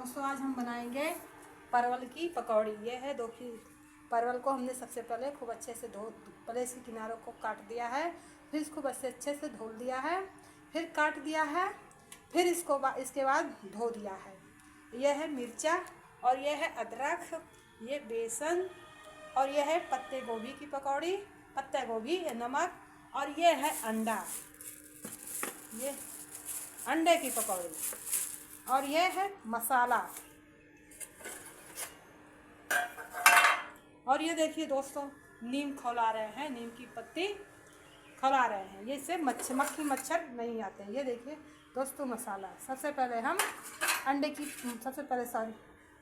दोस्तों आज हम बनाएंगे परवल की पकौड़ी। ये है देखिए, परवल को हमने सबसे पहले खूब अच्छे से पहले इसके किनारों को काट दिया है, फिर इसको बस अच्छे से धो दिया है, फिर काट दिया है, फिर इसके बाद धो दिया है। यह है मिर्चा और यह है अदरक, ये बेसन और यह है पत्ते गोभी की पकौड़ी, पत्ता गोभी, नमक और ये है अंडा, ये अंडे की पकौड़ी और ये है मसाला। और ये देखिए दोस्तों, नीम खौला रहे हैं, नीम की पत्ती खौला रहे हैं, ये इससे मक्खी मच्छर नहीं आते हैं। ये देखिए दोस्तों मसाला। सबसे पहले हम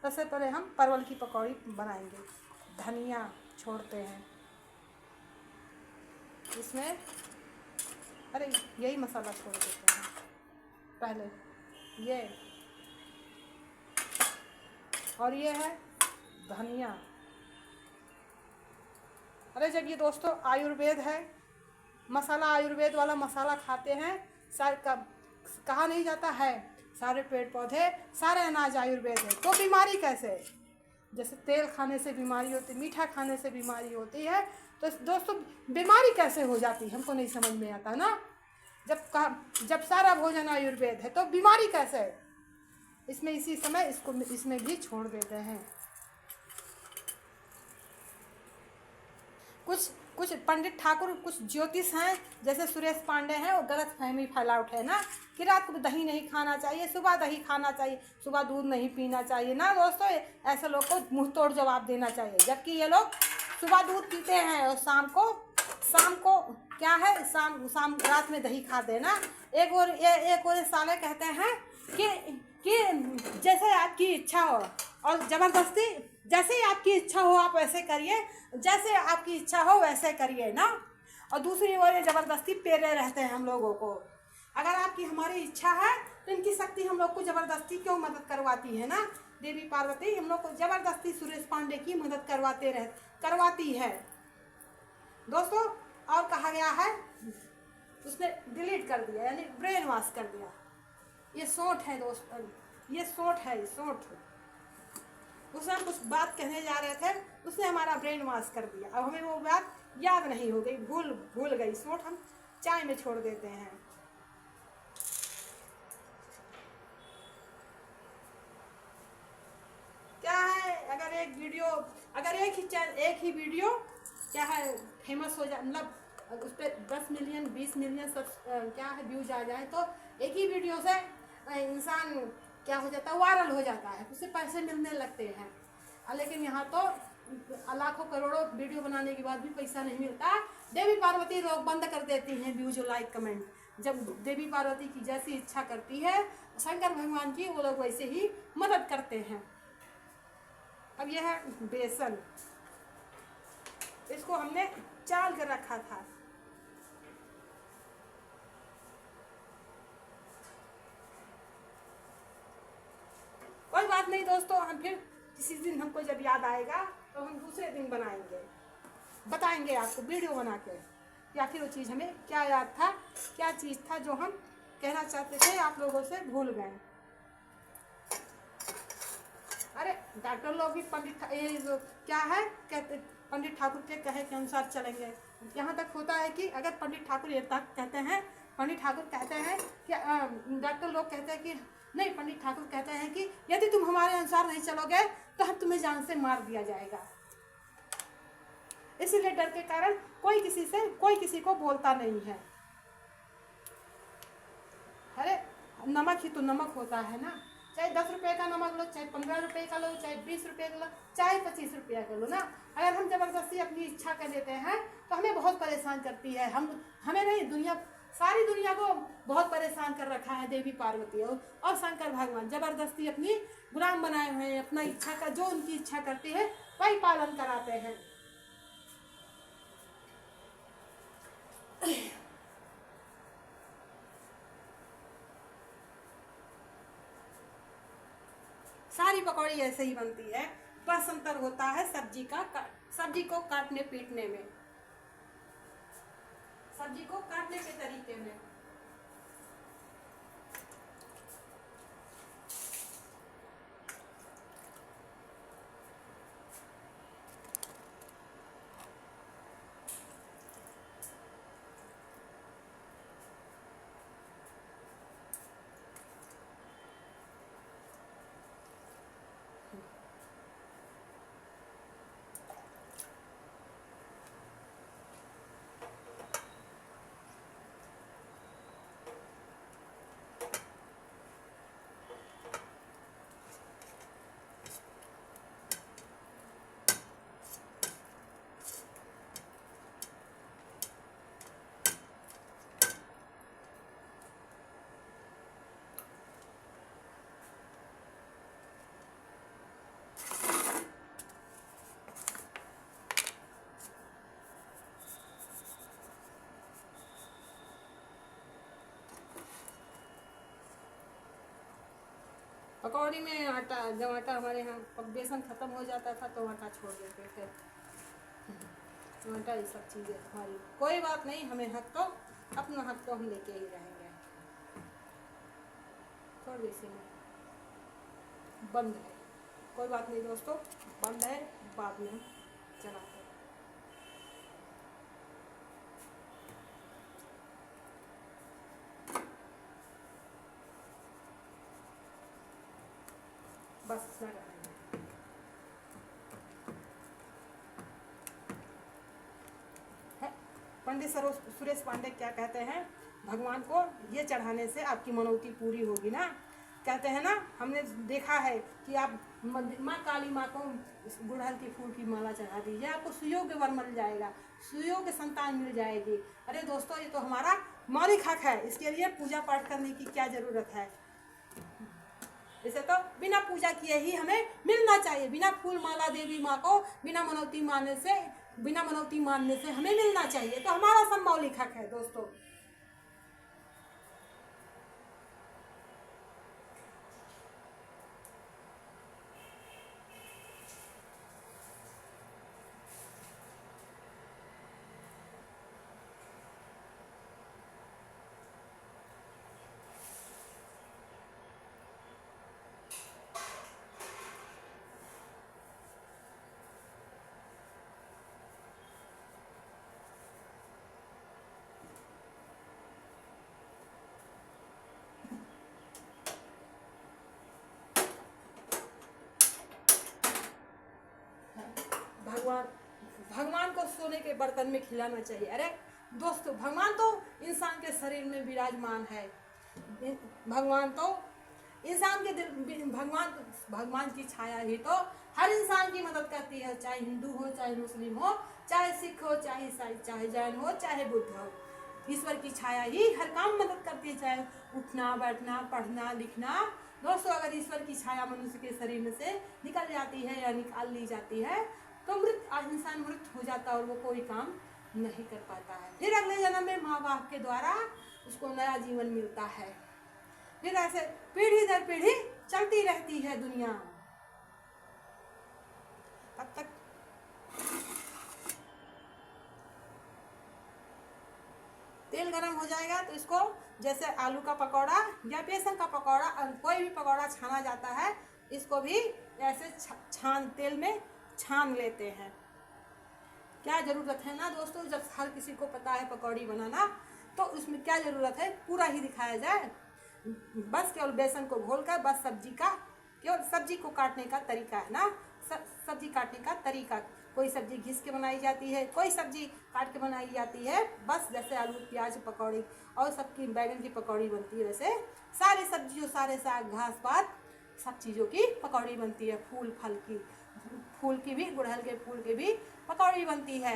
सबसे पहले हम परवल की पकौड़ी बनाएंगे। धनिया छोड़ते हैं इसमें, अरे यही मसाला छोड़ देते हैं पहले, ये और ये है धनिया। अरे जब ये दोस्तों आयुर्वेद है, मसाला आयुर्वेद वाला मसाला खाते हैं, कहा नहीं जाता है सारे पेड़ पौधे सारे अनाज आयुर्वेद है, तो बीमारी कैसे? जैसे तेल खाने से बीमारी होती, मीठा खाने से बीमारी होती है, तो दोस्तों बीमारी कैसे हो जाती है हमको नहीं समझ में आता ना। जब सारा भोजन आयुर्वेद है तो बीमारी कैसे? इसमें इसी समय इसमें भी छोड़ देते हैं। कुछ पंडित ठाकुर, कुछ ज्योतिष हैं जैसे सुरेश पांडे हैं, वो गलत फहमी फैला उठे ना कि रात को दही नहीं खाना चाहिए, सुबह दही खाना चाहिए, सुबह दूध नहीं पीना चाहिए ना दोस्तों। ऐसे लोग को मुंह तोड़ जवाब देना चाहिए। जबकि ये लोग सुबह दूध पीते हैं और शाम को क्या है, शाम रात में दही खाते हैं ना। एक और साले कहते हैं कि जैसे आपकी इच्छा हो और ज़बरदस्ती, जैसे आपकी इच्छा हो आप वैसे करिए, जैसे आपकी इच्छा हो वैसे करिए ना। और दूसरी ओर ज़बरदस्ती पेरे रहते हैं हम लोगों को। अगर आपकी हमारी इच्छा है तो इनकी शक्ति हम लोग को ज़बरदस्ती क्यों मदद करवाती है ना। देवी पार्वती हम लोग को ज़बरदस्ती सुरेश पांडे की मदद करवाती है दोस्तों। और कहा गया है उसने डिलीट कर दिया, यानी ब्रेन वॉश कर दिया। ये सोंठ है दोस्तों, ये सोंठ है, सोंठ। उसने हम कुछ बात कहने जा रहे थे, उसने हमारा ब्रेन वॉश कर दिया। अब हमें वो बात याद नहीं हो गई, भूल गई। सोंठ हम चाय में छोड़ देते हैं। क्या है, अगर एक ही वीडियो क्या है फेमस हो जाए, मतलब उस पर 10 मिलियन 20 मिलियन क्या है व्यूज आ जाए, तो एक ही वीडियो से इंसान क्या हो जाता है, वायरल हो जाता है, उससे पैसे मिलने लगते हैं। लेकिन यहाँ तो लाखों करोड़ों वीडियो बनाने के बाद भी पैसा नहीं मिलता। देवी पार्वती लोग बंद कर देती हैं व्यूज लाइक कमेंट। जब देवी पार्वती की जैसी इच्छा करती है शंकर भगवान की, वो लोग वैसे ही मदद करते हैं। अब यह है बेसन, इसको हमने चाल कर रखा था। कोई बात नहीं दोस्तों, हम फिर किसी दिन हमको जब याद आएगा तो हम दूसरे दिन बताएंगे आपको वीडियो बना के, या फिर वो चीज़ हमें क्या याद था, क्या चीज़ था जो हम कहना चाहते थे, आप लोगों से भूल गए। अरे डॉक्टर लोग भी पंडित ठाकुर के कहे के अनुसार चलेंगे। यहाँ तक होता है कि अगर पंडित ठाकुर कहते हैं कि डॉक्टर लोग कहते हैं कि नहीं, पंडित ठाकुर कहते हैं कि यदि तुम हमारे अनुसार नहीं चलोगे तो हम तुम्हें जान से मार दिया जाएगा। इसीलिए डर के कारण कोई किसी को बोलता नहीं है। अरे नमक ही तो नमक होता है ना, चाहे 10 रुपये का नमक लो, चाहे 15 रुपये का लो, चाहे 20 रुपये का लो, चाहे 25 रुपये का लो ना। अगर हम ज़बरदस्ती अपनी इच्छा कर देते हैं तो हमें बहुत परेशान करती है। हमें नहीं, सारी दुनिया को बहुत परेशान कर रखा है देवी पार्वती और शंकर भगवान। ज़बरदस्ती अपनी गुलाम बनाए हुए हैं, अपना इच्छा का जो उनकी इच्छा करती है वही पालन कराते हैं। सारी पकौड़ी ऐसे ही बनती है, बस अंतर होता है सब्जी को काटने पीटने में, सब्जी को काटने के तरीके में। पकौड़ी में आटा, जब आटा हमारे यहाँ बेसन ख़त्म हो जाता था तो आटा छोड़ देते थे। आटा ये सब चीज़ें हमारी, कोई बात नहीं, हमें हक तो, अपना हक तो हम लेके ही रहेंगे। थोड़ी सी में बंद है, कोई बात नहीं दोस्तों, बंद है, बाद में हम चलाते हैं। बस इतना करेंगे। पंडित सुरेश पांडे क्या कहते हैं, भगवान को ये चढ़ाने से आपकी मनौती पूरी होगी ना। कहते हैं ना, हमने देखा है कि आप माँ काली माँ को गुड़हल के फूल की माला चढ़ा दीजिए, आपको सुयोग्य वर मिल जाएगा, सुयोग्य संतान मिल जाएगी। अरे दोस्तों, ये तो हमारा मौलिक हक है, इसके लिए पूजा पाठ करने की क्या ज़रूरत है। इसे तो बिना पूजा किए ही हमें मिलना चाहिए, बिना फूल माला देवी माँ को बिना मनौती मानने से हमें मिलना चाहिए, तो हमारा सब मौलिक हक है दोस्तों। भगवान को सोने के बर्तन में खिलाना चाहिए। अरे दोस्तों, भगवान तो इंसान के शरीर में विराजमान है। भगवान तो इंसान के दिल, भगवान की छाया ही तो हर इंसान की मदद करती है, चाहे हिंदू हो, चाहे मुस्लिम हो, चाहे सिख हो, चाहे ईसाई, चाहे जैन हो, चाहे बुद्ध हो। ईश्वर की छाया ही हर काम मदद करती है, चाहे उठना, बैठना, पढ़ना, लिखना। दोस्तों, अगर ईश्वर की छाया मनुष्य के शरीर में से निकल जाती है या निकाल ली जाती है तो इंसान मृत हो जाता है और वो कोई काम नहीं कर पाता है। फिर अगले जन्म में माँ बाप के द्वारा उसको नया जीवन मिलता है। फिर ऐसे पीढ़ी दर पीढ़ी चलती रहती है दुनिया। तब तक तेल गरम हो जाएगा तो इसको, जैसे आलू का पकौड़ा या बेसन का पकौड़ा, कोई भी पकौड़ा छाना जाता है, इसको भी ऐसे तेल में छान लेते हैं। क्या ज़रूरत है ना दोस्तों, जब हर किसी को पता है पकौड़ी बनाना, तो उसमें क्या ज़रूरत है, पूरा ही दिखाया जाए। बस केवल बेसन को घोलकर, बस केवल सब्जी को काटने का तरीका है ना, सब्जी काटने का तरीका। कोई सब्जी घिस के बनाई जाती है, कोई सब्जी काट के बनाई जाती है। बस जैसे आलू प्याज पकौड़ी और सबकी बैगन की पकौड़ी बनती है, वैसे सारी सब्जियों, सारे साग, घास पात, सब चीज़ों की पकौड़ी बनती है। फूल की भी, गुड़हल के फूल की भी पकौड़ी बनती है।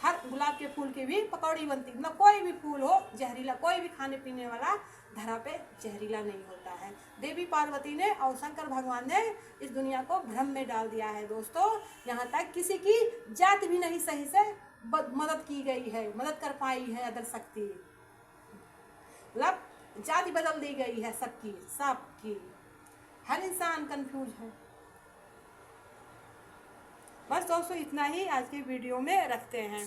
हर गुलाब के फूल की भी पकौड़ी बनती है। मतलब कोई भी फूल हो जहरीला, कोई भी खाने पीने वाला धरा पे जहरीला नहीं होता है। देवी पार्वती ने और शंकर भगवान ने इस दुनिया को भ्रम में डाल दिया है दोस्तों। यहाँ तक किसी की जात भी नहीं सही से मदद की गई है, मदद कर पाई है अदर शक्ति। मतलब जाति बदल दी गई है सबकी। हर इंसान कंफ्यूज है। बस दोस्तों, इतना ही आज की वीडियो में रखते हैं।